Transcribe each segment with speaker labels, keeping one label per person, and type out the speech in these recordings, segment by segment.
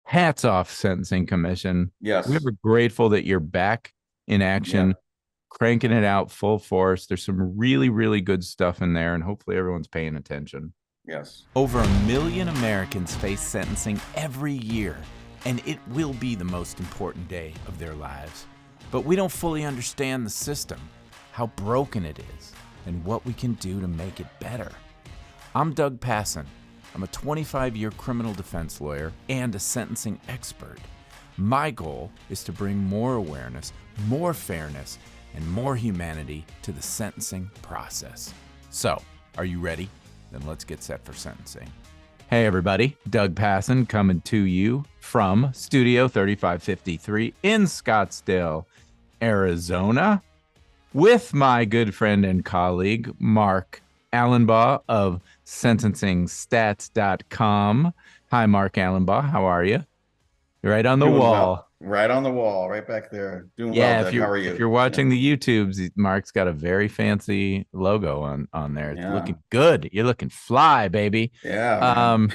Speaker 1: Hats off, Sentencing Commission. We're
Speaker 2: Yes.
Speaker 1: grateful that you're back in
Speaker 2: Yeah.
Speaker 1: action, cranking it out full force. There's some really, really good stuff in there, and hopefully everyone's paying attention.
Speaker 2: Yes.
Speaker 3: Over 1 million Americans face sentencing every year, and it will be the most important day of their lives. But we don't fully understand the system, how broken it is, and what we can do to make it better. I'm Doug Passon. I'm a 25-year criminal defense lawyer and a sentencing expert. My goal is to bring more awareness, more fairness, and more humanity to the sentencing process. So, are you ready? Then let's get set for sentencing.
Speaker 1: Hey, everybody. Doug Passon coming to you from Studio 3553 in Scottsdale, Arizona, with my good friend and colleague, Mark Allenbaugh of sentencingstats.com. Hi, Mark Allenbaugh. How are you? You're right on the
Speaker 2: Doing
Speaker 1: wall.
Speaker 2: well. Right on the wall, right back there. Doing well,
Speaker 1: Yeah,
Speaker 2: Doug. How are
Speaker 1: if
Speaker 2: you?
Speaker 1: you're
Speaker 2: Yeah.
Speaker 1: watching the YouTubes, Mark's got a very fancy logo on there. It's
Speaker 2: Yeah.
Speaker 1: looking good. You're looking fly, baby.
Speaker 2: Yeah, man.
Speaker 1: Um,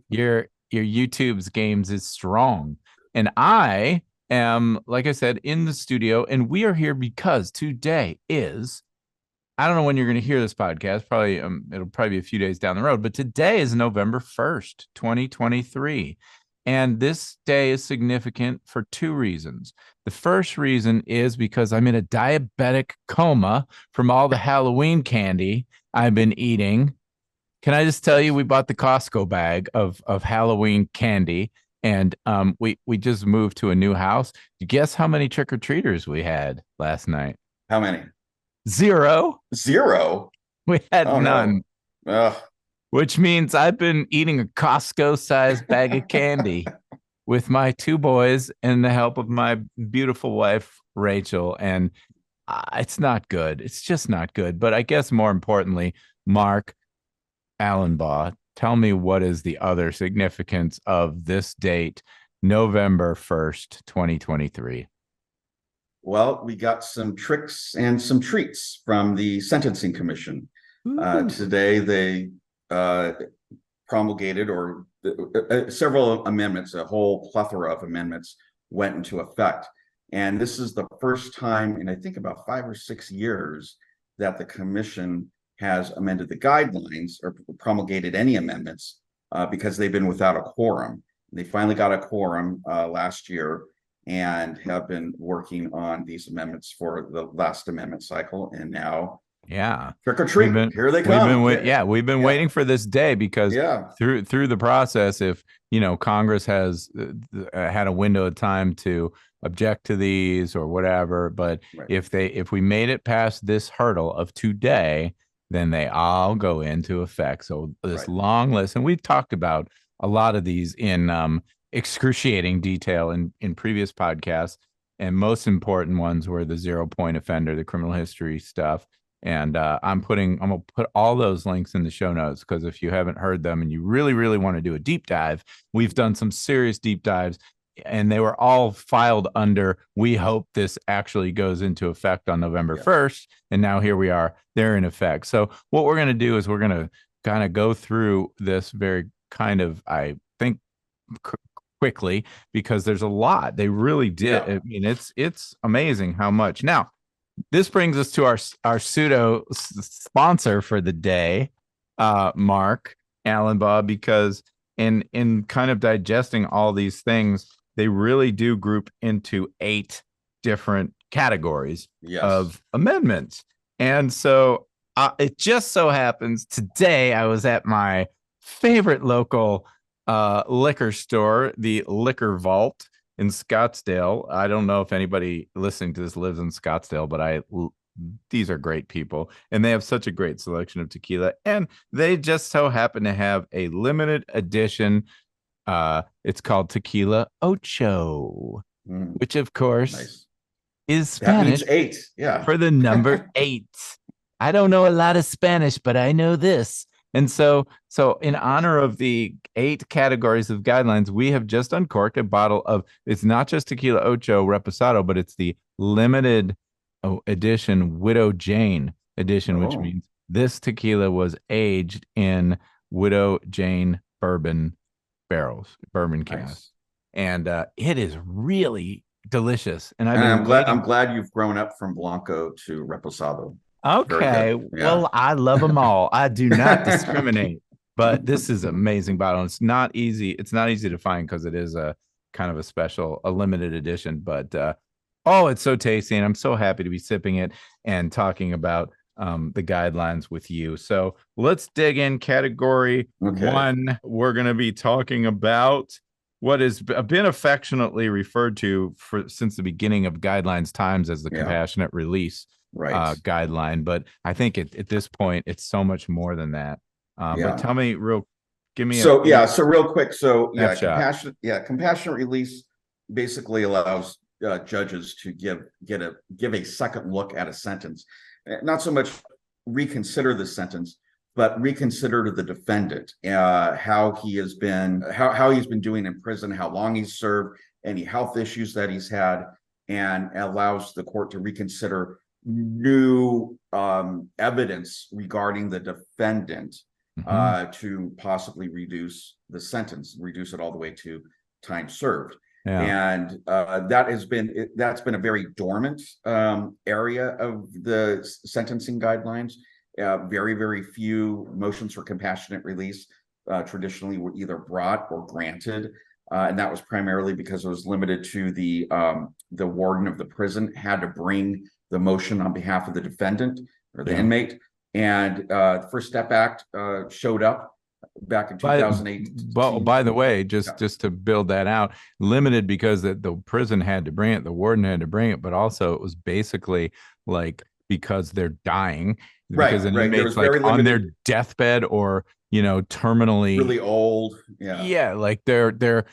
Speaker 1: your YouTube's games is strong. And I am, like I said, in the studio, and we are here because today is, I don't know when you're going to hear this podcast. Probably it'll probably be a few days down the road, but today is November 1st, 2023. And this day is significant for two reasons. The first reason is because I'm in a diabetic coma from all the Halloween candy I've been eating. Can I just tell you, we bought the Costco bag of Halloween candy, and we just moved to a new house. Guess how many trick-or-treaters we had last night?
Speaker 2: How many?
Speaker 1: Zero.
Speaker 2: Zero.
Speaker 1: We had
Speaker 2: Oh
Speaker 1: none,
Speaker 2: no. Ugh.
Speaker 1: which means I've been eating a Costco-sized bag of candy with my two boys and the help of my beautiful wife, Rachel. And it's not good. It's just not good. But I guess more importantly, Mark Allenbaugh, tell me what is the other significance of this date, November 1st, 2023?
Speaker 2: Well, we got some tricks and some treats from the Sentencing Commission.
Speaker 1: Ooh.
Speaker 2: Today, they promulgated several amendments, a whole plethora of amendments went into effect. And this is the first time in, I think, about 5 or 6 years that the commission has amended the guidelines or promulgated any amendments because they've been without a quorum. They finally got a quorum last year and have been working on these amendments for the last amendment cycle. And now,
Speaker 1: Yeah.
Speaker 2: trick or treat, here they come.
Speaker 1: We've been
Speaker 2: Yeah.
Speaker 1: waiting for this day because
Speaker 2: Yeah.
Speaker 1: through the process, if Congress has had a window of time to object to these or whatever, but
Speaker 2: Right.
Speaker 1: if we made it past this hurdle of today, then they all go into effect. So this
Speaker 2: Right.
Speaker 1: long list, and we've talked about a lot of these in excruciating detail in previous podcasts, and most important ones were the 0 point offender, the criminal history stuff. And I'm gonna put all those links in the show notes, because if you haven't heard them and you really, really want to do a deep dive, we've done some serious deep dives, and they were all filed under, we hope this actually goes into effect on November 1st. And now here we are, they're in effect. So what we're going to do is we're going to kind of go through this very kind of, I think, quickly, because there's a lot. They really did.
Speaker 2: Yeah.
Speaker 1: I mean, it's amazing how much. Now, this brings us to our pseudo sponsor for the day, Mark Allenbaugh, because in kind of digesting all these things, they really do group into 8 different categories of amendments. And so it just so happens today I was at my favorite local liquor store, the Liquor Vault in Scottsdale. I don't know if anybody listening to this lives in Scottsdale, but these are great people, and they have such a great selection of tequila, and they just so happen to have a limited edition. It's called Tequila Ocho, which of course is Spanish.
Speaker 2: That means 8. Yeah.
Speaker 1: For the number 8. I don't know a lot of Spanish, but I know this. And so in honor of the 8 categories of guidelines, we have just uncorked a bottle of, it's not just Tequila Ocho Reposado, but it's the limited edition Widow Jane edition, which means this tequila was aged in Widow Jane bourbon barrels, bourbon casks. and it is really delicious. And I've
Speaker 2: And
Speaker 1: been waiting.
Speaker 2: I'm glad you've grown up from Blanco to Reposado. Very
Speaker 1: Okay,
Speaker 2: good. Yeah.
Speaker 1: well, I love them all. I do not discriminate, but this is amazing bottle. It's not easy. It's not easy to find because it is a kind of a special, a limited edition. But oh, it's so tasty, and I'm so happy to be sipping it and talking about the guidelines with you. So let's dig in. Category
Speaker 2: Okay.
Speaker 1: 1, we're going to be talking about what has been affectionately referred to since the beginning of guidelines times as the compassionate release guideline. But I think at this point, it's so much more than that. But tell me give me
Speaker 2: so real quick. So compassionate release basically allows judges to give a second look at a sentence, not so much reconsider the sentence, but reconsider to the defendant how he's been doing in prison, how long he's served, any health issues that he's had, and allows the court to reconsider new evidence regarding the defendant to possibly reduce the sentence, reduce it all the way to time served. And that's been a very dormant area of the sentencing guidelines. Very, very few motions for compassionate release traditionally were either brought or granted. And that was primarily because it was limited to the warden of the prison had to bring the motion on behalf of the defendant or the inmate. And the First Step Act showed up back in 2008.
Speaker 1: By the way, just to build that out, limited because the prison had to bring it, the warden had to bring it, but also it was basically like because they're dying. Because an inmate's like on their deathbed or, terminally
Speaker 2: really old.
Speaker 1: Like they're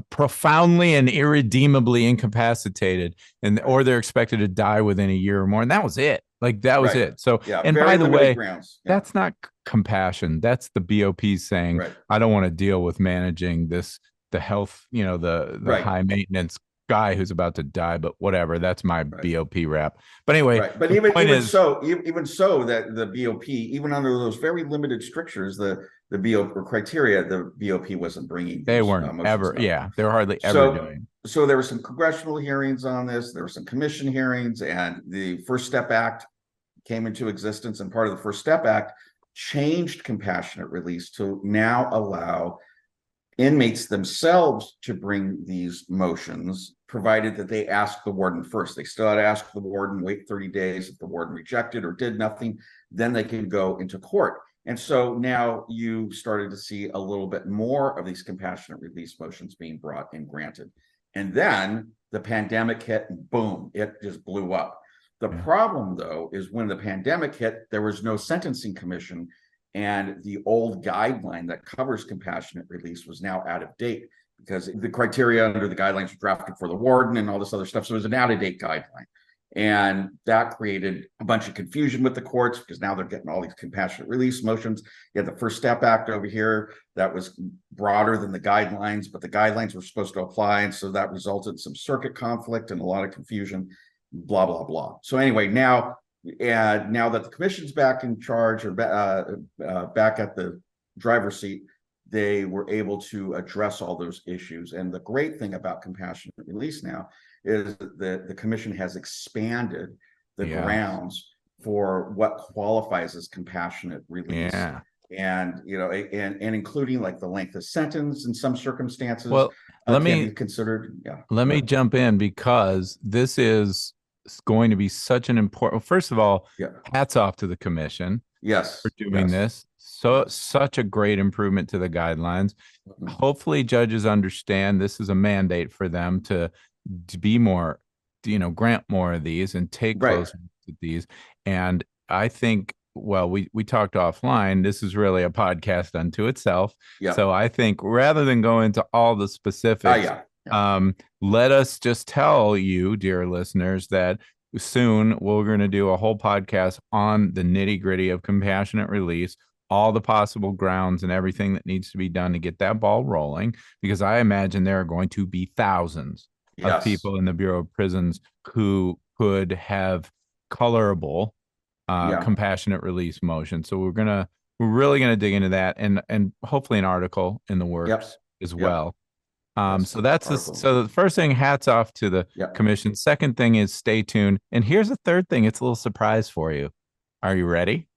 Speaker 1: profoundly and irredeemably incapacitated, or they're expected to die within a year or more. And that was it. Like that was it. So, and by the way, that's not compassion. That's the BOP saying, I don't want to deal with managing the health, the high maintenance guy who's about to die, but whatever, that's my BOP rap. But anyway,
Speaker 2: but even so that the BOP, even under those very limited strictures, the BOP criteria, the BOP wasn't bringing.
Speaker 1: They weren't ever. They were hardly ever doing.
Speaker 2: So there were some congressional hearings on this. There were some commission hearings, and the First Step Act came into existence. And part of the First Step Act changed compassionate release to now allow inmates themselves to bring these motions, provided that they ask the warden first. They still had to ask the warden, wait 30 days. If the warden rejected or did nothing, then they can go into court. And so now you started to see a little bit more of these compassionate release motions being brought and granted. And then the pandemic hit, and boom, it just blew up. The problem, though, is when the pandemic hit, there was no sentencing commission, and the old guideline that covers compassionate release was now out of date because the criteria under the guidelines were drafted for the warden and all this other stuff. So it was an out-of-date guideline. And that created a bunch of confusion with the courts because now they're getting all these compassionate release motions. You had the First Step Act over here that was broader than the guidelines, but the guidelines were supposed to apply. And so that resulted in some circuit conflict and a lot of confusion, blah, blah, blah. So anyway, now that the commission's back in charge or back at the driver's seat, they were able to address all those issues. And the great thing about compassionate release now is that the commission has expanded the grounds for what qualifies as compassionate release. And and including like the length of sentence in some circumstances.
Speaker 1: Well, let me jump in because this is going to be such an important. First of all, hats off to the commission. For doing this. So such a great improvement to the guidelines. Hopefully judges understand this is a mandate for them to be more, grant more of these and take close to these. And I think, well, we talked offline, this is really a podcast unto itself. So I think rather than go into all the specifics, let us just tell you, dear listeners, that soon we're going to do a whole podcast on the nitty-gritty of compassionate release, all the possible grounds and everything that needs to be done to get that ball rolling, because I imagine there are going to be thousands of people in the Bureau of Prisons who could have colorable compassionate release motion. So we're really gonna dig into that, and hopefully an article in the works as well.
Speaker 2: Yes,
Speaker 1: So that's
Speaker 2: article.
Speaker 1: so the first thing, hats off to the
Speaker 2: Yep.
Speaker 1: commission. Second thing is stay tuned. And here's a third thing. It's a little surprise for you. Are you ready?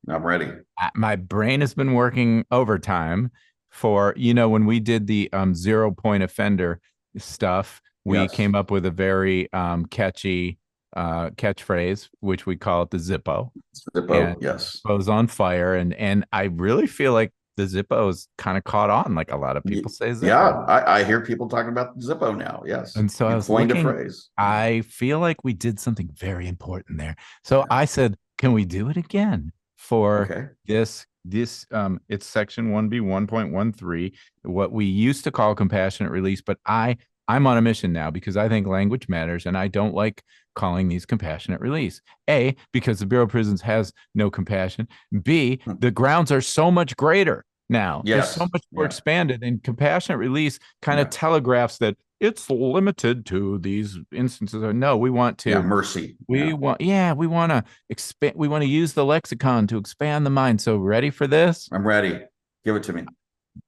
Speaker 2: I'm ready.
Speaker 1: My brain has been working overtime for, when we did the 0 point offender stuff, we
Speaker 2: Yes.
Speaker 1: came up with a very catchy catchphrase, which we call it the Zippo.
Speaker 2: Zippo,
Speaker 1: And
Speaker 2: yes.
Speaker 1: Zippo's on fire. And I really feel like the Zippo is kind of caught on. Like a lot of people say Zippo.
Speaker 2: Yeah, I hear people talking about Zippo now. Yes.
Speaker 1: And so
Speaker 2: you
Speaker 1: I was
Speaker 2: coined
Speaker 1: looking,
Speaker 2: a phrase.
Speaker 1: I feel like we did something very important there. So I said, can we do it again for
Speaker 2: Okay.
Speaker 1: this? It's section 1B 1.13, what we used to call compassionate release, but I'm on a mission now because I think language matters and I don't like calling these compassionate release. A, because the Bureau of Prisons has no compassion. B, the grounds are so much greater now. They're
Speaker 2: Yes.
Speaker 1: so much more
Speaker 2: Yeah.
Speaker 1: expanded, and compassionate release kind of telegraphs that it's limited to these instances. No, we want to
Speaker 2: mercy.
Speaker 1: we want to expand. We want to use the lexicon to expand the mind. So ready for this?
Speaker 2: I'm ready. Give it to me.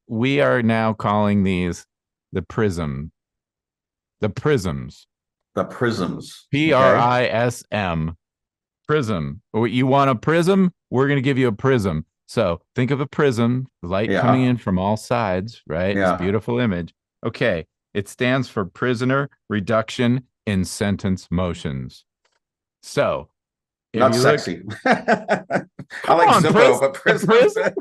Speaker 1: We are now calling these the prisms.
Speaker 2: The prisms.
Speaker 1: PRISM. Prism. You want a prism? We're going to give you a prism. So think of a prism, light coming in from all sides, right?
Speaker 2: Yeah.
Speaker 1: This beautiful image. Okay. It stands for prisoner reduction in sentence motions. So
Speaker 2: not sexy. I like Zippo, but prism.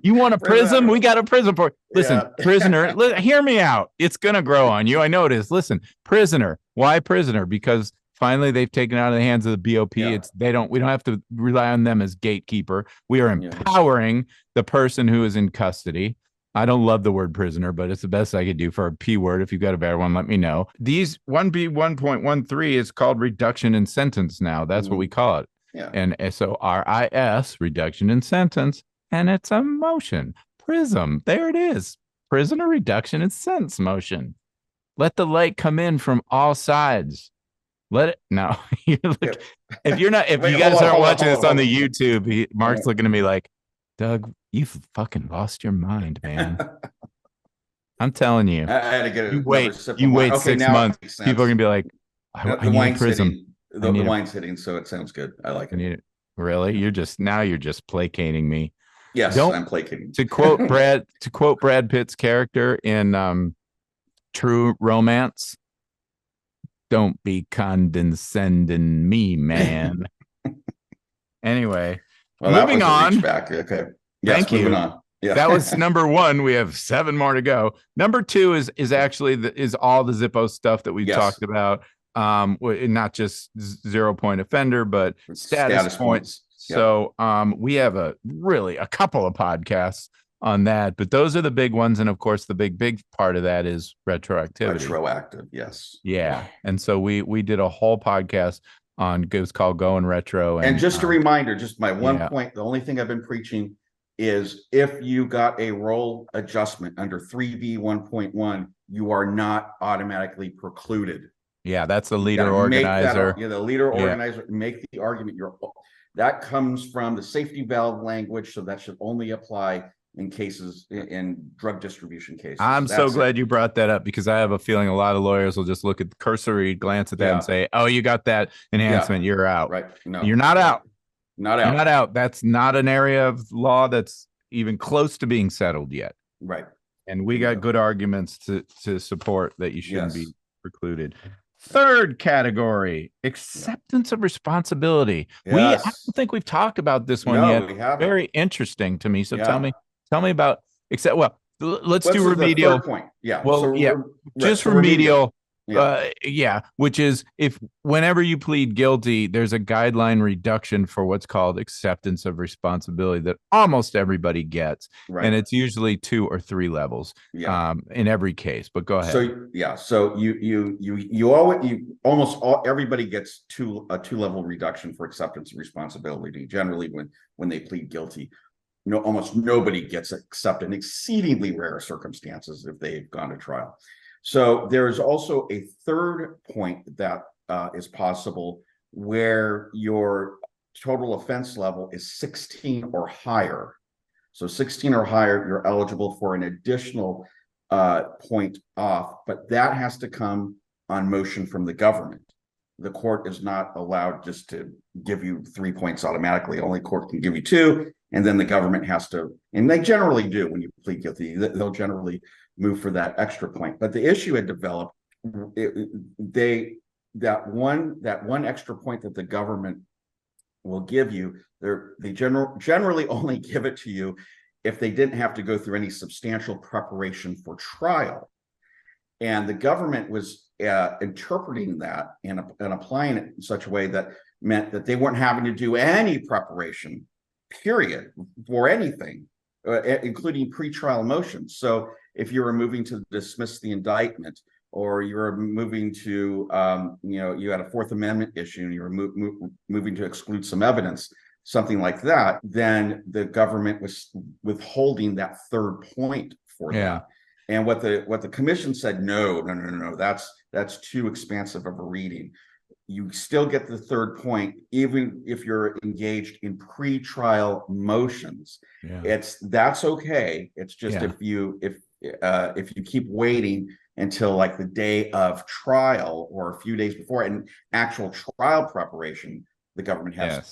Speaker 1: You want a prism? We got a prism for. Listen, prisoner, hear me out. It's gonna grow on you. I know it is. Listen, prisoner. Why prisoner? Because finally they've taken it out of the hands of the BOP. We don't have to rely on them as gatekeeper. We are empowering the person who is in custody. I don't love the word prisoner, but it's the best I could do for a P word. If you've got a better one, let me know. These 1B 1.13 is called reduction in sentence now. That's what we call it.
Speaker 2: Yeah.
Speaker 1: And SORIS, reduction in sentence, and it's a motion. Prism. There it is. Prisoner reduction in sentence motion. Let the light come in from all sides. Let it. No. If you guys aren't watching this on the YouTube, Mark's looking at me like, Doug, you've fucking lost your mind, man. I'm telling you.
Speaker 2: I had to get it.
Speaker 1: You wait 6 months. People are gonna be like, I need a prism.
Speaker 2: The wine's hitting, so it sounds good. I like it.
Speaker 1: Really? You're just placating me.
Speaker 2: Yes, I'm placating.
Speaker 1: To quote Brad Pitt's character in True Romance, don't be condescending me, man. Anyway, moving on.
Speaker 2: Back. Okay.
Speaker 1: Yes, thank you.
Speaker 2: On. Yeah.
Speaker 1: That was number 1. We have 7 more to go. Number 2 is actually all the Zippo stuff that we've talked about. Not just 0 point offender, but status points. Yep. So we have a couple of podcasts on that, but those are the big ones. And of course, the big part of that is retroactivity.
Speaker 2: Retroactive, yes.
Speaker 1: Yeah. And so we did a whole podcast on, it was called Going Retro.
Speaker 2: And just a reminder, just my one point, the only thing I've been preaching is if you got a role adjustment under 3B 1.1, you are not automatically precluded.
Speaker 1: Yeah, that's the leader organizer.
Speaker 2: The leader organizer, make the argument. That comes from the safety valve language, so that should only apply in cases in drug distribution cases.
Speaker 1: I'm so glad you brought that up, because I have a feeling a lot of lawyers will just look at the cursory glance at that and say, "Oh, you got that enhancement, you're out."
Speaker 2: Right? No,
Speaker 1: you're not out.
Speaker 2: Not out.
Speaker 1: You're not out. That's not an area of law that's even close to being settled yet.
Speaker 2: Right.
Speaker 1: And we got good arguments to support that you shouldn't be precluded. Third category, acceptance of responsibility. I don't think we've talked about this one yet.
Speaker 2: We haven't.
Speaker 1: Very interesting to me. So tell me about let's do remedial.
Speaker 2: The third point. Yeah.
Speaker 1: Well, just remedial. Which is whenever you plead guilty, there's a guideline reduction for what's called acceptance of responsibility that almost everybody gets, and it's usually 2 or 3 levels in every case. But go ahead.
Speaker 2: So everybody gets a 2-level reduction for acceptance of responsibility. Generally, when they plead guilty, almost nobody gets accepted in exceedingly rare circumstances if they've gone to trial. So there is also a third point that is possible where your total offense level is 16 or higher. So 16 or higher, you're eligible for an additional point off, but that has to come on motion from the government. The court is not allowed just to give you 3 points automatically. Only court can give you 2, and then the government has to, and they generally do when you plead guilty, they'll generally move for that extra point. But the issue had developed, that one extra point that the government will give you, they generally only give it to you if they didn't have to go through any substantial preparation for trial. And the government was interpreting that and applying it in such a way that meant that they weren't having to do any preparation, period, for anything, including pretrial motions. So if you were moving to dismiss the indictment, or you were moving to, you had a Fourth Amendment issue and you were moving to exclude some evidence, something like that, then the government was withholding that third point for that. And what the commission said, no, that's too expansive of a reading. You still get the third point, even if you're engaged in pretrial motions. That's okay. It's just if you keep waiting until like the day of trial or a few days before, and actual trial preparation, the government had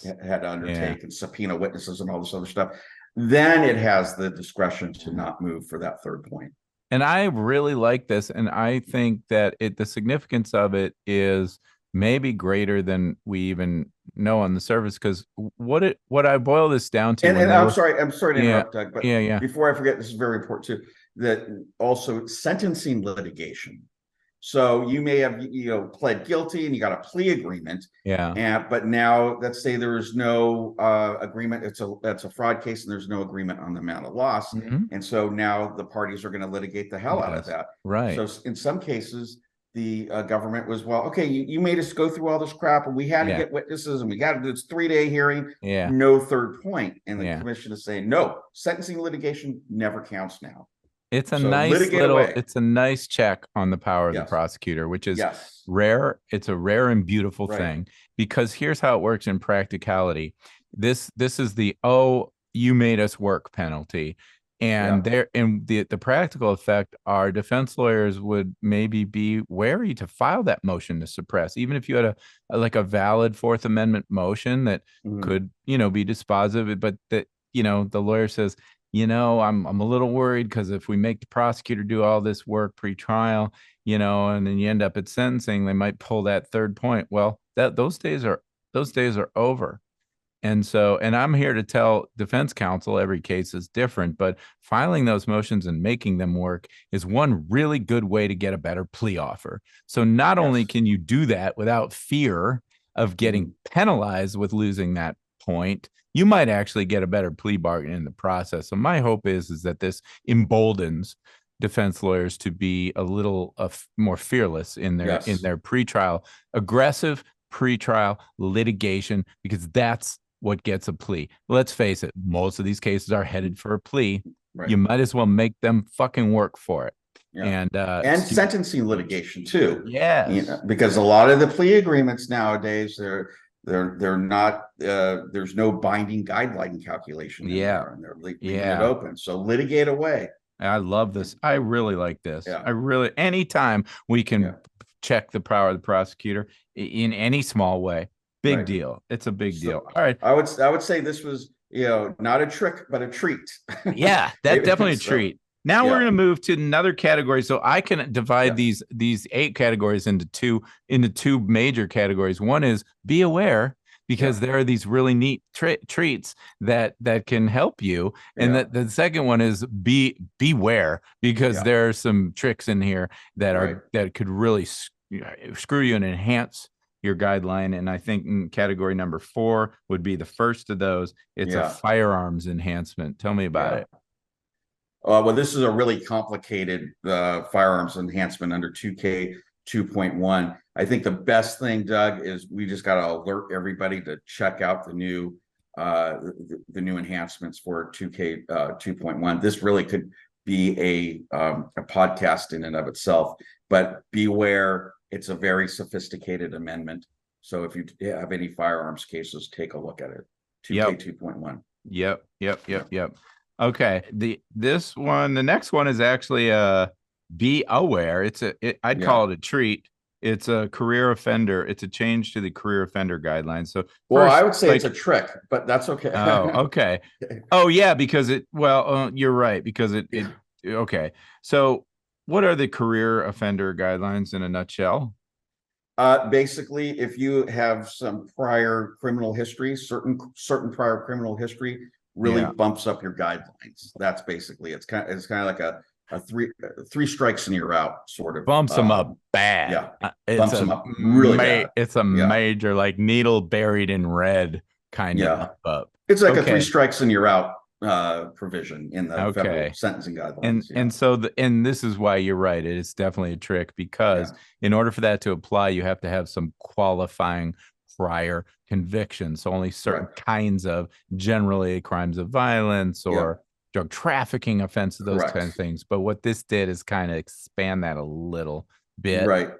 Speaker 2: to undertake and subpoena witnesses and all this other stuff, then it has the discretion to not move for that third point.
Speaker 1: And I really like this, and I think that the significance of it is maybe greater than we even know on the surface. Because what I boil this down to,
Speaker 2: and I'm sorry to interrupt, Doug, but
Speaker 1: before
Speaker 2: I forget, this is very important too, that also sentencing litigation. So you may have pled guilty and you got a plea agreement, but now let's say there is no agreement. That's a fraud case, and there's no agreement on the amount of loss, and so now the parties are going to litigate the hell out of that.
Speaker 1: Right.
Speaker 2: So in some cases, the government was, well, okay, you made us go through all this crap, and we had to get witnesses, and we got to do this 3-day hearing. No third point, and the commission is saying no. Sentencing litigation never counts now.
Speaker 1: It's a nice check on the power of the prosecutor, which is rare. It's a rare and beautiful thing, because here's how it works in practicality. This is the, oh, you made us work penalty. And the practical effect, our defense lawyers would maybe be wary to file that motion to suppress, even if you had a valid Fourth Amendment motion that could, be dispositive, but that, the lawyer says, I'm a little worried because if we make the prosecutor do all this work pre-trial, and then you end up at sentencing, they might pull that third point. Well, those days are over. And I'm here to tell defense counsel every case is different, but filing those motions and making them work is one really good way to get a better plea offer. So not only can you do that without fear of getting penalized with losing that point, you might actually get a better plea bargain in the process. So my hope is that this emboldens defense lawyers to be a little more fearless in their aggressive pretrial litigation, because that's what gets a plea. Let's face it, most of these cases are headed for a plea. You might as well make them fucking work for it. And
Speaker 2: sentencing litigation too.
Speaker 1: Because
Speaker 2: a lot of the plea agreements nowadays, they're not, there's no binding guideline calculation. And they're leaving it open. So litigate away.
Speaker 1: I love this. I really like this. Anytime we can check the power of the prosecutor in any small way, big deal. It's a big deal. All right.
Speaker 2: I would say this was, not a trick, but a treat.
Speaker 1: That's definitely a treat. Now we're going to move to another category. So I can divide these 8 categories into two major categories. One is be aware, because there are these really neat treats that can help you. And the second one is beware, because there are some tricks in here that could really screw you and enhance your guideline. And I think in category number 4 would be the first of those. It's a firearms enhancement. Tell me about it.
Speaker 2: Well, this is a really complicated firearms enhancement under 2K 2.1. I think the best thing, Doug, is we just got to alert everybody to check out the new enhancements for 2K 2.1. This really could be a podcast in and of itself, but beware, it's a very sophisticated amendment. So if you have any firearms cases, take a look at it. 2K 2.1.
Speaker 1: Yep. Okay. The next one is actually be aware. I'd
Speaker 2: Yeah.
Speaker 1: call it a treat. It's a career offender. It's a change to the career offender guidelines. So
Speaker 2: Well, I
Speaker 1: first,
Speaker 2: would say it's a trick, but that's okay.
Speaker 1: oh, okay. Oh, yeah, because you're right, because okay. So what are the career offender guidelines in a nutshell?
Speaker 2: Basically, if you have some prior criminal history, certain prior criminal history really
Speaker 1: Yeah.
Speaker 2: bumps up your guidelines. That's basically it's kind of like a three strikes and you're out sort of.
Speaker 1: Bumps them up bad.
Speaker 2: Yeah, bumps them up really bad.
Speaker 1: It's a
Speaker 2: Yeah,
Speaker 1: major, like, needle buried in red kind of
Speaker 2: yeah.
Speaker 1: bump up.
Speaker 2: It's like a three
Speaker 1: Okay.
Speaker 2: strikes and you're out provision in the federal
Speaker 1: Okay.
Speaker 2: sentencing guidelines.
Speaker 1: And
Speaker 2: Yeah,
Speaker 1: and this is why you're right. It is definitely a trick, because
Speaker 2: yeah,
Speaker 1: in order for that to apply, you have to have some qualifying prior convictions. So only certain
Speaker 2: correct.
Speaker 1: kinds of, generally, crimes of violence
Speaker 2: Yeah,
Speaker 1: or drug trafficking offenses, those kind of
Speaker 2: correct.
Speaker 1: things. But what this did is kind of expand that a little bit.
Speaker 2: Right.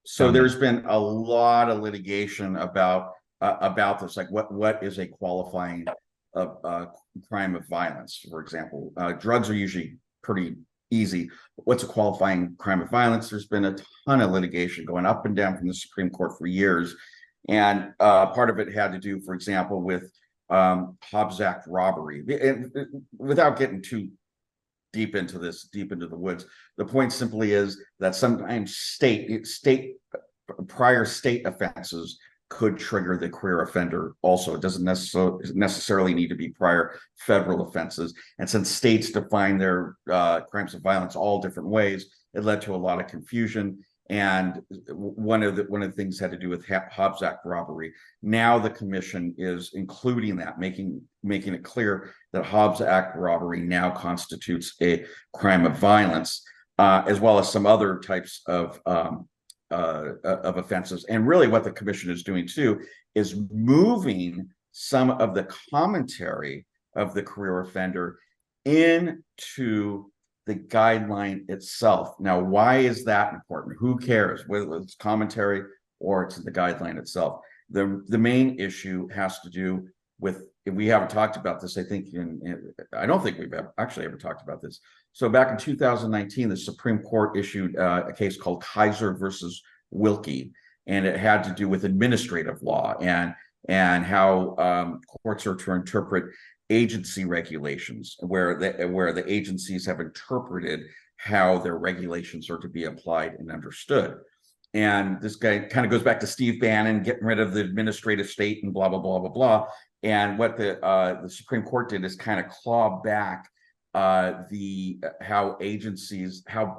Speaker 2: So
Speaker 1: Tell me.
Speaker 2: there's been a lot of litigation about this, like what is a qualifying crime of violence, for example. Drugs are usually pretty easy. What's a qualifying crime of violence? There's been a ton of litigation going up and down from the Supreme Court for years, and part of it had to do, for example, with Hobbs Act robbery. Without getting too deep into the woods, the point simply is that sometimes prior state offenses could trigger the career offender also. It doesn't necessarily need to be prior federal offenses. And since states define their crimes of violence all different ways, it led to a lot of confusion. And one of the things had to do with Hobbs Act robbery. Now the commission is including that, making it clear that Hobbs Act robbery now constitutes a crime of violence, as well as some other types of offenses. And really what the commission is doing too is moving some of the commentary of the career offender into the guideline itself. Now, why is that important? Who cares whether it's commentary or it's the guideline itself? The main issue has to do with, we haven't talked about this, I think, I don't think we've actually ever talked about this. So back in 2019, the Supreme Court issued a case called Kaiser versus Wilkie, and it had to do with administrative law and how courts are to interpret agency regulations, where the agencies have interpreted how their regulations are to be applied and understood. And this guy kind of goes back to Steve Bannon getting rid of the administrative state and blah blah blah blah blah. And what the Supreme Court did is kind of claw back how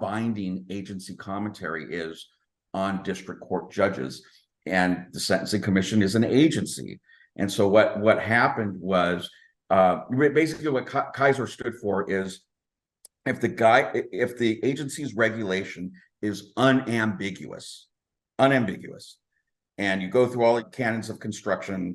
Speaker 2: binding agency commentary is on district court judges. And the Sentencing Commission is an agency. And so what happened was, basically what Kaiser stood for is, if the agency's regulation is unambiguous, and you go through all the canons of construction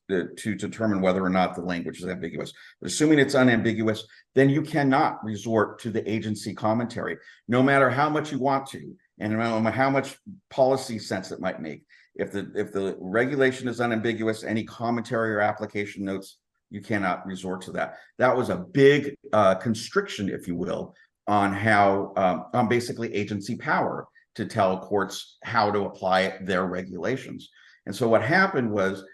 Speaker 2: to determine whether or not the language is ambiguous, but assuming it's unambiguous, then you cannot resort to the agency commentary, no matter how much you want to, and no matter how much policy sense it might make. If the regulation is unambiguous, any commentary or application notes, you cannot resort to that. That was a big constriction, if you will, on on basically agency power to tell courts how to apply their regulations. And so what happened was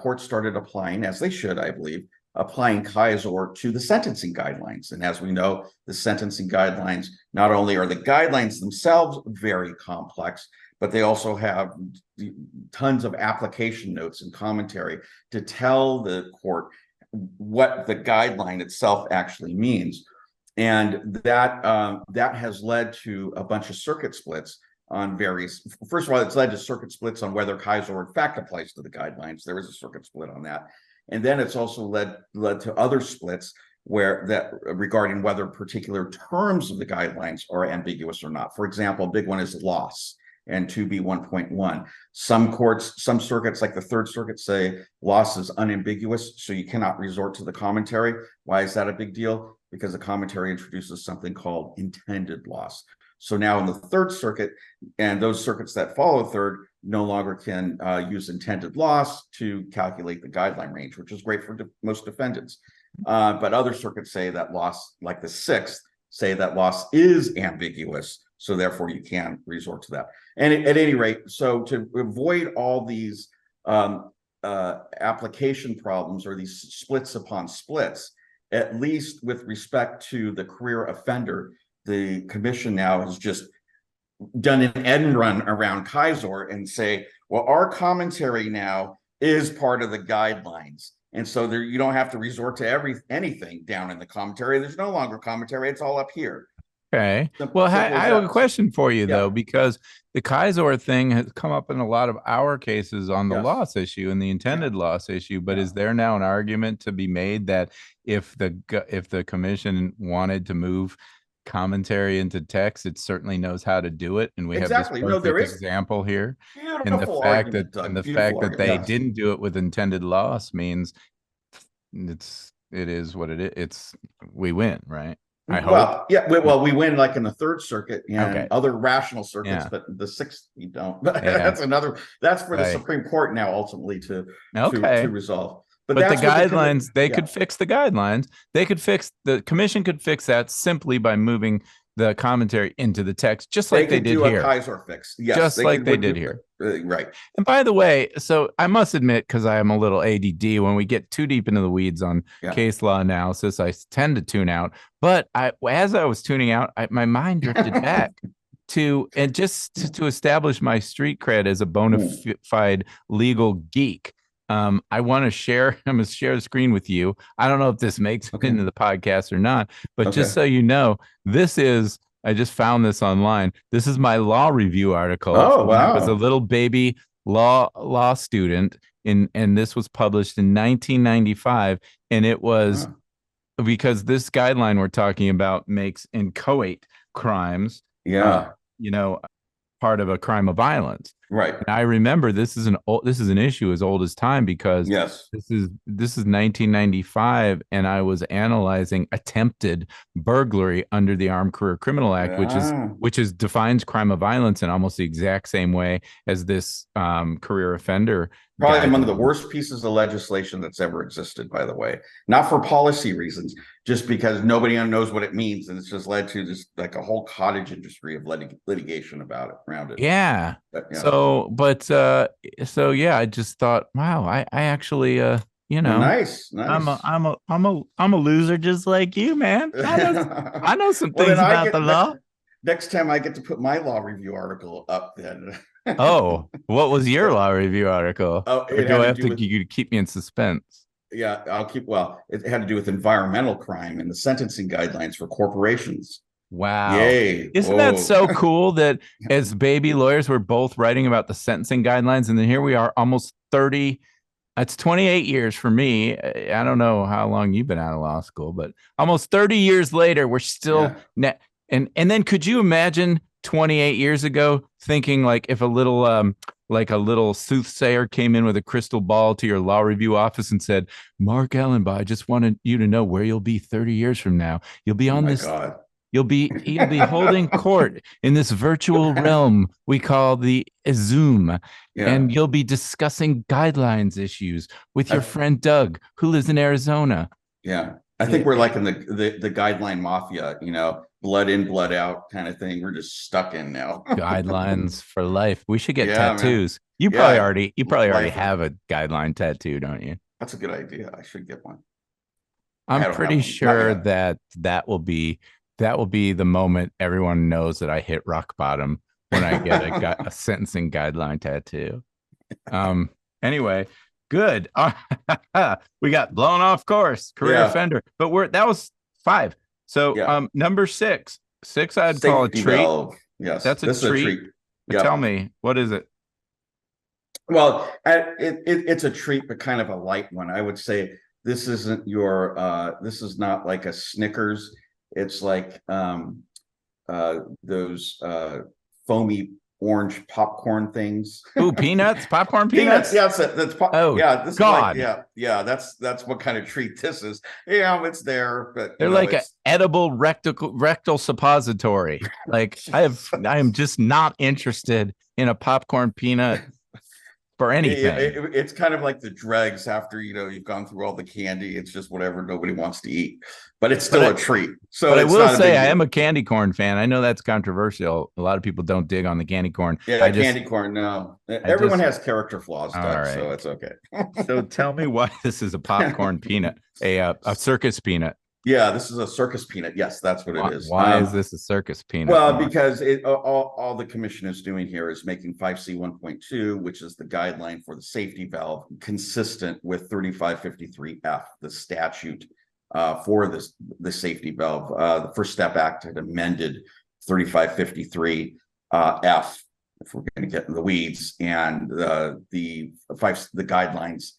Speaker 2: courts started applying, as they should, I believe, applying Kaiser to the sentencing guidelines. And as we know, the sentencing guidelines, not only are the guidelines themselves very complex, but they also have tons of application notes and commentary to tell the court what the guideline itself actually means. And that has led to a bunch of circuit splits on various. First of all, it's led to circuit splits on whether Kaiser in fact applies to the guidelines. There is a circuit split on that. And then it's also led to other splits regarding whether particular terms of the guidelines are ambiguous or not. For example, a big one is loss and 2B 1.1. Some circuits, like the Third Circuit, say loss is unambiguous, so you cannot resort to the commentary. Why is that a big deal? Because the commentary introduces something called intended loss. So now in the Third Circuit, and those circuits that follow Third, no longer can use intended loss to calculate the guideline range, which is great for most defendants. But other circuits say that loss, like the Sixth, say that loss is ambiguous, So therefore you can resort to that. And at any rate, so to avoid all these application problems or these splits upon splits, at least with respect to the career offender, the commission now has just done an end run around Kaiser and say, well, our commentary now is part of the guidelines. And so there, you don't have to resort to anything down in the commentary. There's no longer commentary. It's all up here.
Speaker 1: Okay.
Speaker 2: Simple,
Speaker 1: Well,
Speaker 2: simple
Speaker 1: I
Speaker 2: as
Speaker 1: have a
Speaker 2: that.
Speaker 1: question for you, though,
Speaker 2: Yeah.
Speaker 1: because the Kaiser thing has come up in a lot of our cases on the
Speaker 2: Yes.
Speaker 1: loss issue and the intended loss issue. But
Speaker 2: Yeah.
Speaker 1: is there now an argument to be made that if the commission wanted to move commentary into text, it certainly knows how to do it, and we
Speaker 2: Exactly.
Speaker 1: have
Speaker 2: No,
Speaker 1: this
Speaker 2: there
Speaker 1: perfect
Speaker 2: is
Speaker 1: example here. And the
Speaker 2: beautiful
Speaker 1: fact
Speaker 2: argument,
Speaker 1: that
Speaker 2: Doug.
Speaker 1: and the
Speaker 2: Beautiful
Speaker 1: fact that
Speaker 2: argument.
Speaker 1: they
Speaker 2: Yes.
Speaker 1: didn't do it with intended loss means it is what it is. We win, right? I hope.
Speaker 2: Well, yeah, well, we win like in the Third Circuit and
Speaker 1: Okay.
Speaker 2: other rational circuits,
Speaker 1: Yeah.
Speaker 2: but the Sixth we don't. But
Speaker 1: Yeah.
Speaker 2: that's for the
Speaker 1: Right.
Speaker 2: Supreme Court now ultimately to
Speaker 1: Okay.
Speaker 2: resolve.
Speaker 1: But the
Speaker 2: that's what
Speaker 1: guidelines, they
Speaker 2: yeah.
Speaker 1: could fix the guidelines. The commission could fix that simply by moving the commentary into the text, just like they
Speaker 2: could
Speaker 1: did
Speaker 2: do
Speaker 1: here.
Speaker 2: a Kaiser fix. Yes,
Speaker 1: just like
Speaker 2: could
Speaker 1: they did here.
Speaker 2: Right.
Speaker 1: And by the way, so I must admit, because I am a little ADD, when we get too deep into the weeds on case law analysis, I tend to tune out. But as I was tuning out, my mind drifted back to establish my street cred as a bona fide legal geek. I want to share. I'm going to share the screen with you. I don't know if this makes it into the podcast or not, but just so you know, I just found this online. This is my law review article.
Speaker 2: Oh, wow.
Speaker 1: I was a little baby law student, and this was published in 1995, and it was because this guideline we're talking about makes inchoate crimes, part of a crime of violence.
Speaker 2: Right.
Speaker 1: And I remember this is an issue as old as time, because this is 1995, and I was analyzing attempted burglary under the Armed Career Criminal Act, which defines crime of violence in almost the exact same way as this career offender.
Speaker 2: Probably one of the worst pieces of legislation that's ever existed, by the way. Not for policy reasons, just because nobody knows what it means, and it's just led to just like a whole cottage industry of litigation around it.
Speaker 1: Yeah.
Speaker 2: But,
Speaker 1: I just thought, wow, I actually
Speaker 2: nice.
Speaker 1: I'm a loser just like you, man. I know some things about the law.
Speaker 2: Next time I get to put my law review article up, then.
Speaker 1: Oh, what was your law review article?
Speaker 2: Oh,
Speaker 1: or do I have to you keep me in suspense?
Speaker 2: Yeah, it had to do with environmental crime and the sentencing guidelines for corporations.
Speaker 1: Wow.
Speaker 2: Yay.
Speaker 1: Isn't that so cool that as baby lawyers, we're both writing about the sentencing guidelines, and then here we are almost 30. It's 28 years for me. I don't know how long you've been out of law school, but almost 30 years later, we're still and then could you imagine 28 years ago thinking like if a little soothsayer came in with a crystal ball to your law review office and said, Mark Allenbaugh, I just wanted you to know where you'll be 30 years from now. You'll be on this.
Speaker 2: God.
Speaker 1: You'll be holding court in this virtual realm we call the Zoom, and you'll be discussing guidelines issues with your friend Doug, who lives in Arizona.
Speaker 2: Yeah, I think we're like in the guideline mafia, blood in, blood out kind of thing. We're just stuck in now.
Speaker 1: Guidelines for life. We should get tattoos. Man. You probably already have a guideline tattoo, don't you?
Speaker 2: That's a good idea. I should get one.
Speaker 1: I'm pretty sure that will be the moment everyone knows that I hit rock bottom when I get a sentencing guideline tattoo. Anyway, good. We got blown off course, career offender, but that was 5. So number 6, I'd call a treat.
Speaker 2: Valve. Yes,
Speaker 1: that's a treat. Tell me, what is it?
Speaker 2: Well, it's a treat, but kind of a light one. I would say this isn't this is not like a Snickers. It's like those foamy orange popcorn things.
Speaker 1: Ooh, peanuts, popcorn peanuts.
Speaker 2: Yes, that's
Speaker 1: this God.
Speaker 2: Is like, that's what kind of treat this is. It's there, but
Speaker 1: they're like an edible rectal suppository. Like I am just not interested in a popcorn peanut for anything.
Speaker 2: It's kind of like the dregs after, you've gone through all the candy. It's just whatever nobody wants to eat, but it's still a treat. So
Speaker 1: but I
Speaker 2: it's
Speaker 1: will
Speaker 2: not a
Speaker 1: say
Speaker 2: big
Speaker 1: I
Speaker 2: deal.
Speaker 1: am a candy corn fan. I know that's controversial. A lot of people don't dig on the candy corn.
Speaker 2: Yeah, candy corn. No, everyone has character flaws, Doug,
Speaker 1: right.
Speaker 2: so it's okay.
Speaker 1: So tell me why this is a popcorn peanut, a circus peanut.
Speaker 2: Yeah, this is a circus peanut. Yes, that's what it is.
Speaker 1: Why is this a circus peanut?
Speaker 2: Well, because all the commission is doing here is making 5C 1.2, which is the guideline for the safety valve, consistent with 3553F, the statute for the safety valve. The First Step Act had amended 3553F, if we're going to get in the weeds, and the guidelines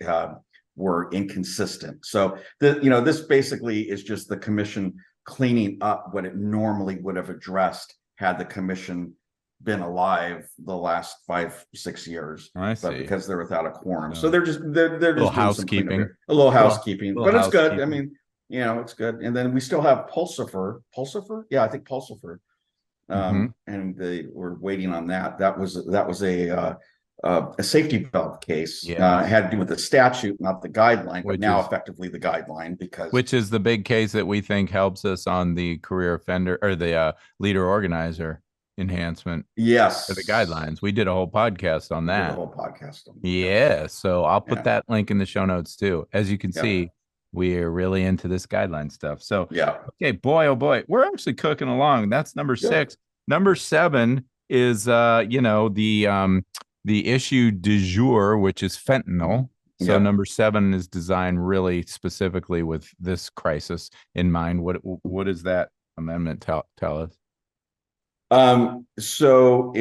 Speaker 2: were inconsistent. So this basically is just the commission cleaning up what it normally would have addressed had the commission been alive the last 5-6 years.
Speaker 1: I see.
Speaker 2: But because they're without a quorum, so they're just doing
Speaker 1: housekeeping,
Speaker 2: a little housekeeping, but it's good.
Speaker 1: housekeeping.
Speaker 2: I mean, it's good. And then we still have Pulsifer. Yeah, I think Pulsifer. And we're waiting on that. That was a safety valve case. Had to do with the statute, not the guideline, but now effectively the guideline,
Speaker 1: which is the big case that we think helps us on the career offender or the leader organizer enhancement.
Speaker 2: Yes,
Speaker 1: for the guidelines. We did a whole podcast on that.
Speaker 2: Yeah,
Speaker 1: so I'll put that link in the show notes too. As you can see, we're really into this guideline stuff. So okay, boy, oh boy, we're actually cooking along. That's number 6. Number 7 is the issue du jour, which is fentanyl. So number 7 is designed really specifically with this crisis in mind. What does that amendment tell us?
Speaker 2: So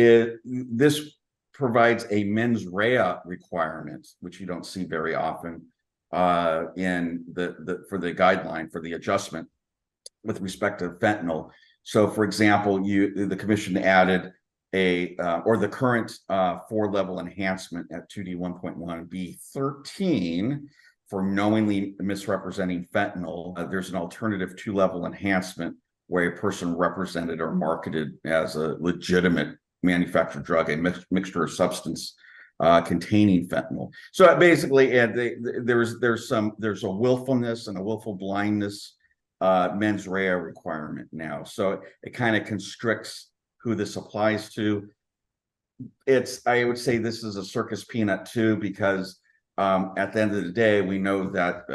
Speaker 2: this provides a mens rea requirement, which you don't see very often in for the guideline for the adjustment with respect to fentanyl. So, for example, the commission added the current 4-level enhancement at 2D 1.1B13 for knowingly misrepresenting fentanyl. There's an alternative 2-level enhancement where a person represented or marketed as a legitimate manufactured drug, a mixture of substance containing fentanyl. So basically, there's a willfulness and a willful blindness mens rea requirement now. So it kind of constricts who this applies to. I would say this is a circus peanut too, because at the end of the day, we know that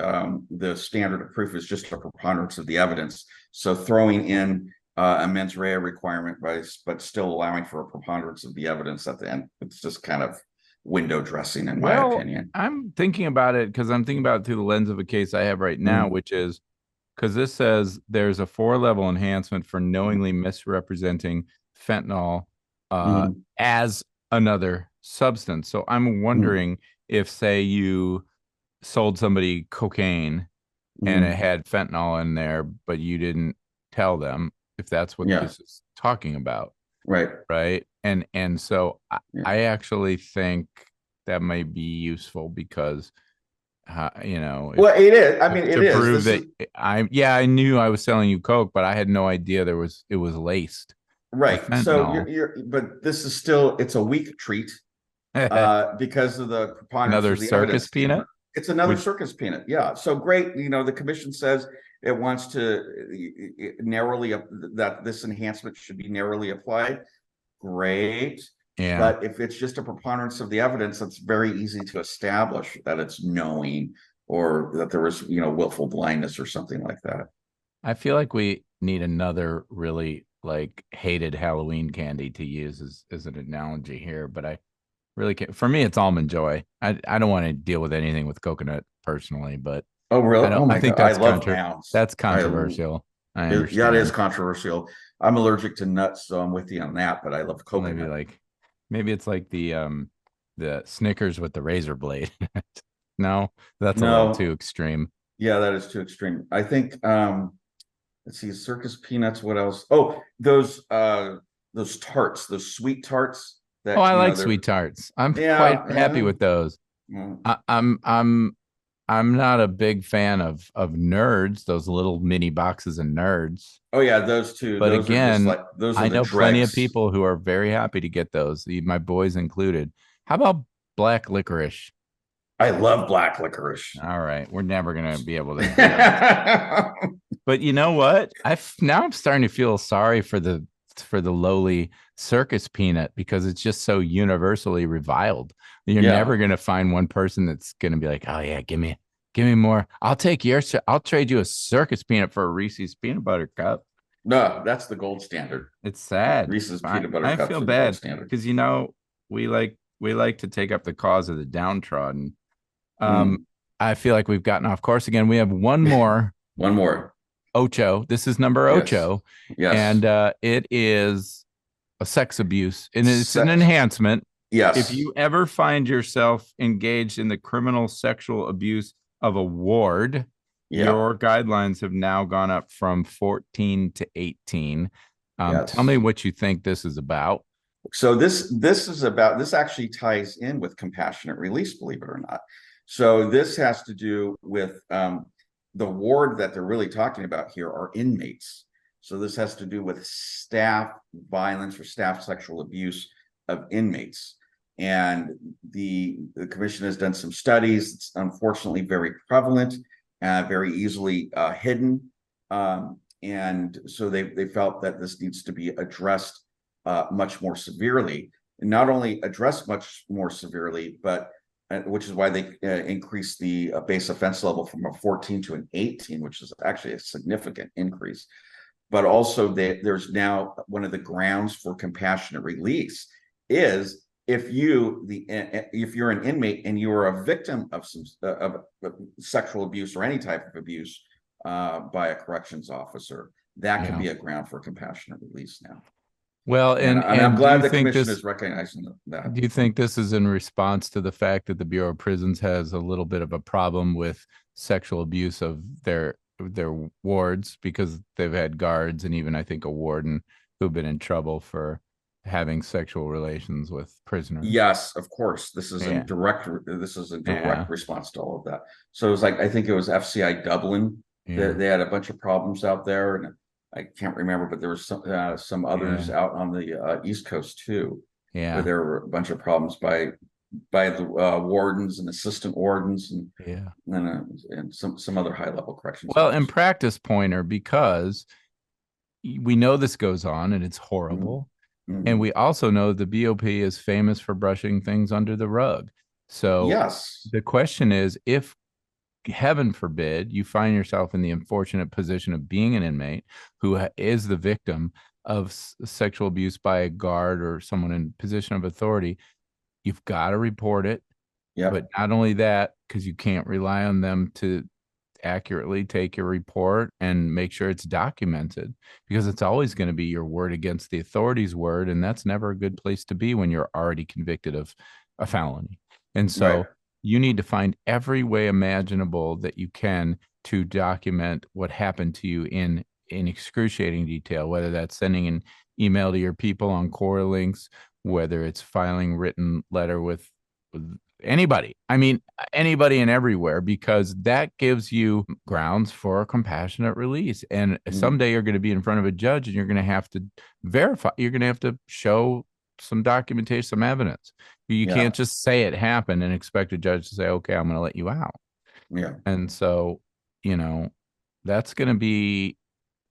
Speaker 2: the standard of proof is just a preponderance of the evidence. So throwing in a mens rea requirement, but still allowing for a preponderance of the evidence at the end, it's just kind of window dressing, in my opinion.
Speaker 1: I'm thinking about it because I'm thinking about it through the lens of a case I have right now, which is because this says there's a 4-level enhancement for knowingly misrepresenting fentanyl as another substance. So I'm wondering if, say, you sold somebody cocaine and it had fentanyl in there, but you didn't tell them, if that's what this is talking about. Right. And so I actually think that might be useful because
Speaker 2: well, it is. I mean, it is.
Speaker 1: Prove that I knew I was selling you coke, but I had no idea it was laced.
Speaker 2: Right. So but this is still, it's a weak treat because of the preponderance.
Speaker 1: Another
Speaker 2: of the
Speaker 1: circus
Speaker 2: evidence.
Speaker 1: peanut.
Speaker 2: It's another circus peanut. Yeah. So great. The commission says it wants to that this enhancement should be narrowly applied. Great.
Speaker 1: Yeah.
Speaker 2: But if it's just a preponderance of the evidence, it's very easy to establish that it's knowing or that there was, willful blindness or something like that.
Speaker 1: I feel like we need another really hated Halloween candy to use as an analogy here, but I really can't. For me, it's Almond Joy. I don't want to deal with anything with coconut personally, but
Speaker 2: oh really?
Speaker 1: I think that's
Speaker 2: that's
Speaker 1: controversial. I understand.
Speaker 2: Yeah, it is controversial. I'm allergic to nuts, so I'm with you on that, but I love coconut.
Speaker 1: Maybe it's like the Snickers with the razor blade. No, that's a little too extreme.
Speaker 2: Yeah, that is too extreme. I think let's see, circus peanuts. What else? Oh, those tarts, those sweet tarts.
Speaker 1: I like sweet tarts. I'm quite happy with those. I'm not a big fan of Nerds, those little mini boxes of Nerds.
Speaker 2: Oh yeah, those two.
Speaker 1: But
Speaker 2: those
Speaker 1: again,
Speaker 2: those are
Speaker 1: I know
Speaker 2: dregs.
Speaker 1: plenty of people who are very happy to get those, my boys included. How about black licorice?
Speaker 2: I love black licorice.
Speaker 1: All right, we're never gonna be able to. But you know what? Now I'm starting to feel sorry for the lowly circus peanut because it's just so universally reviled. You're never gonna find one person that's gonna be like, oh yeah, give me more. I'll trade you a circus peanut for a Reese's peanut butter cup.
Speaker 2: No, that's the gold standard.
Speaker 1: It's sad.
Speaker 2: Reese's peanut butter
Speaker 1: I
Speaker 2: cups
Speaker 1: feel
Speaker 2: are the
Speaker 1: bad
Speaker 2: gold standard.
Speaker 1: because we like to take up the cause of the downtrodden. I feel like we've gotten off course again. We have one more.
Speaker 2: One more.
Speaker 1: Ocho. This is number Ocho.
Speaker 2: Yes.
Speaker 1: And it is a sex abuse. And it's an enhancement.
Speaker 2: Yes.
Speaker 1: If you ever find yourself engaged in the criminal sexual abuse of a ward, your guidelines have now gone up from 14 to 18. Tell me what you think this is about.
Speaker 2: So this actually ties in with compassionate release, believe it or not. So this has to do with the ward that they're really talking about here are inmates. So this has to do with staff violence or staff sexual abuse of inmates. And the commission has done some studies. It's unfortunately very prevalent, very easily hidden. And so they felt that this needs to be addressed much more severely, and not only addressed much more severely, but which is why they increased the base offense level from a 14 to an 18, which is actually a significant increase. But also there's now one of the grounds for compassionate release is if you're an inmate and you are a victim of some of sexual abuse or any type of abuse by a corrections officer, that can be a ground for compassionate release now.
Speaker 1: Well, and
Speaker 2: I'm glad the commission is recognizing that.
Speaker 1: Do you think this is in response to the fact that the Bureau of Prisons has a little bit of a problem with sexual abuse of their wards because they've had guards and even I think a warden who've been in trouble for having sexual relations with prisoners?
Speaker 2: Yes, of course. This is a direct response to all of that. So it was like I think it was FCI Dublin. They had a bunch of problems out there, and I can't remember, but there was some others out on the East Coast too. Where there were a bunch of problems by the wardens and assistant wardens and some other high level corrections.
Speaker 1: Well, and practice pointer, because we know this goes on and it's horrible. Mm-hmm. And we also know the BOP is famous for brushing things under the rug. So the question is, if heaven forbid you find yourself in the unfortunate position of being an inmate who is the victim of sexual abuse by a guard or someone in position of authority, you've got to report it. But not only that, because you can't rely on them to accurately take your report and make sure it's documented, because it's always going to be your word against the authorities' word, and that's never a good place to be when you're already convicted of a felony. And so you need to find every way imaginable that you can to document what happened to you in excruciating detail, whether that's sending an email to your people on core links, whether it's filing written letter with anybody. I mean, anybody and everywhere, because that gives you grounds for a compassionate release. And someday you're going to be in front of a judge and you're going to have to verify, you're going to have to show some documentation, some evidence. You can't just say it happened and expect a judge to say, okay, I'm going to let you out. And so, that's going to be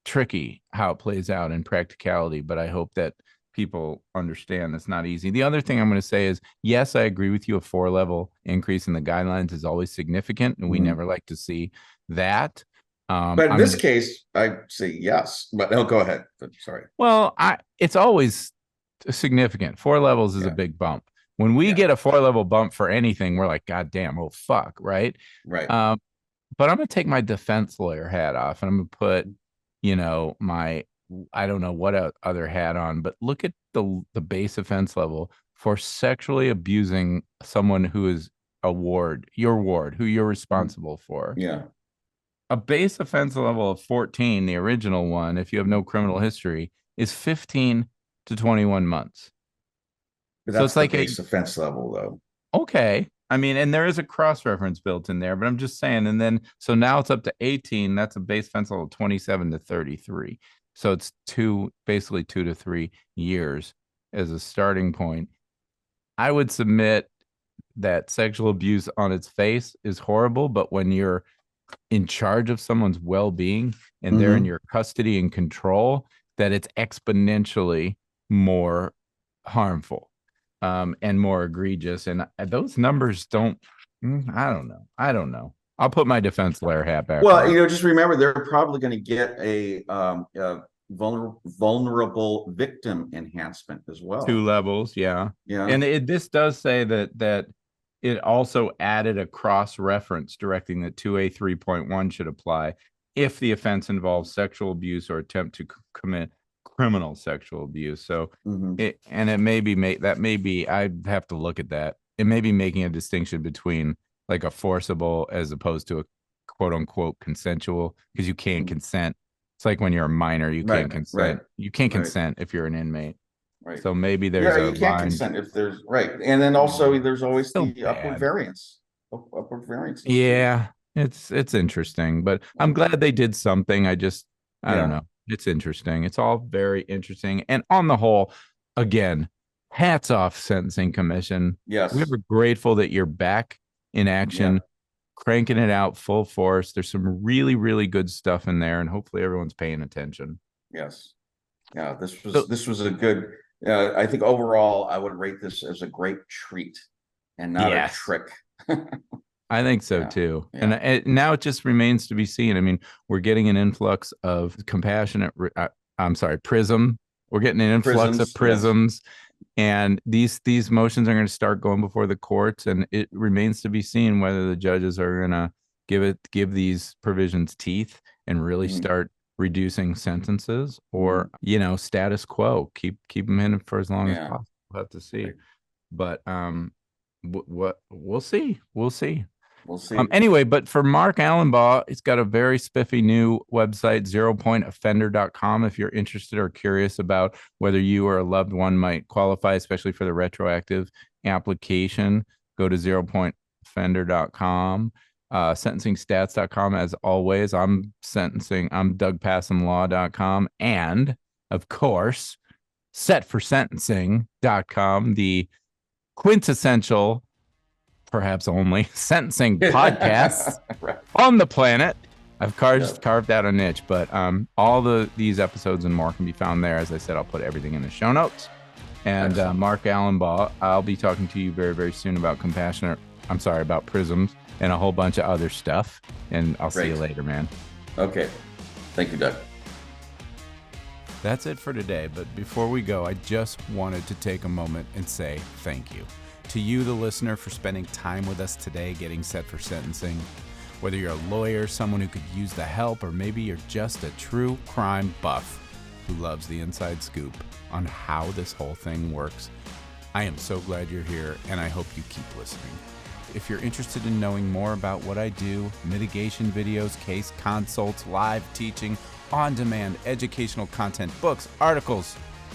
Speaker 1: tricky how it plays out in practicality, but I hope that people understand it's not easy. The other thing I'm going to say is, yes, I agree with you. A 4-level increase in the guidelines is always significant, and we never like to see that.
Speaker 2: But in this case, I say yes, but go ahead. Sorry.
Speaker 1: Well, it's always significant. 4 levels is a big bump. When we get a 4-level bump for anything, we're like, God damn, oh fuck, right?
Speaker 2: Right.
Speaker 1: But I'm going to take my defense lawyer hat off, and I'm going to put, my, I don't know what other hat on, but look at the base offense level for sexually abusing someone who is your ward, who you're responsible for. A base offense level of 14, the original one, if you have no criminal history, is 15 to 21 months.
Speaker 2: But that's so it's like a base offense level, though.
Speaker 1: Okay. I mean, and there is a cross-reference built in there, but I'm just saying. And then, so now it's up to 18. That's a base offense level of 27 to 33. So it's basically 2 to 3 years as a starting point. I would submit that sexual abuse on its face is horrible, but when you're in charge of someone's well-being and they're in your custody and control, that it's exponentially more harmful and more egregious. And those numbers don't, I don't know. I'll put my defense lawyer hat back
Speaker 2: Well,
Speaker 1: on.
Speaker 2: just remember, they're probably going to get a vulnerable victim enhancement as well.
Speaker 1: 2 levels, yeah.
Speaker 2: Yeah.
Speaker 1: And this does say that it also added a cross-reference directing that 2A 3.1 should apply if the offense involves sexual abuse or attempt to commit criminal sexual abuse. So it may be I'd have to look at that. It may be making a distinction between like a forcible as opposed to a quote unquote consensual, because you can't consent. It's like when you're a minor, you can't consent. You can't consent if you're an inmate.
Speaker 2: Right.
Speaker 1: So maybe there's
Speaker 2: you can't consent if there's and then also there's always
Speaker 1: Still
Speaker 2: the upward variance. Upward variance.
Speaker 1: Yeah, it's interesting, but I'm glad they did something. I don't know. It's interesting. It's all very interesting. And on the whole, again, hats off, Sentencing Commission.
Speaker 2: Yes.
Speaker 1: We're grateful that you're back in action, cranking it out full force. There's some really, really good stuff in there, and hopefully everyone's paying attention.
Speaker 2: Yes. Yeah, this was a good, I think overall I would rate this as a great treat and not a trick.
Speaker 1: I think so too. Yeah. And now it just remains to be seen. I mean, we're getting an influx of PRISM. We're getting an influx of prisms. Yes. And these motions are going to start going before the courts, and it remains to be seen whether the judges are going to give these provisions teeth and really start reducing sentences, or status quo, keep them in for as long as possible. We'll have to see. But we'll see. Anyway, but for Mark Allenbaugh, it's got a very spiffy new website, zeropointoffender.com. If you're interested or curious about whether you or a loved one might qualify, especially for the retroactive application, go to zeropointoffender.com. Sentencingstats.com. As always, I'm DougPassonLaw.com. And of course, setforsentencing.com, the quintessential, perhaps only, sentencing podcast on the planet. I've carved out a niche, but all these episodes and more can be found there. As I said, I'll put everything in the show notes. And Mark Allenbaugh, I'll be talking to you very, very soon about about prisms and a whole bunch of other stuff. And I'll see you later, man.
Speaker 2: Okay. Thank you, Doug.
Speaker 3: That's it for today. But before we go, I just wanted to take a moment and say thank you to you, the listener, for spending time with us today getting set for sentencing. Whether you're a lawyer, someone who could use the help, or maybe you're just a true crime buff who loves the inside scoop on how this whole thing works, I am so glad you're here, and I hope you keep listening. If you're interested in knowing more about what I do, mitigation videos, case consults, live teaching, on-demand educational content, books, articles,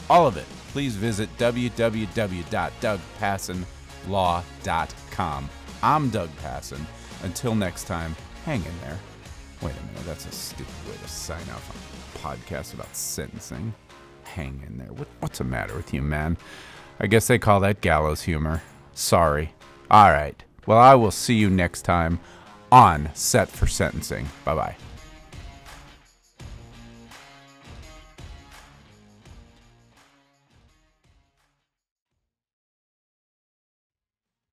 Speaker 3: all of it, please visit www.dougpassonlaw.com. I'm Doug Passon. Until next time, hang in there. Wait a minute, that's a stupid way to sign off on a podcast about sentencing. Hang in there. What's the matter with you, man? I guess they call that gallows humor. Sorry. All right. Well, I will see you next time on Set for Sentencing. Bye-bye.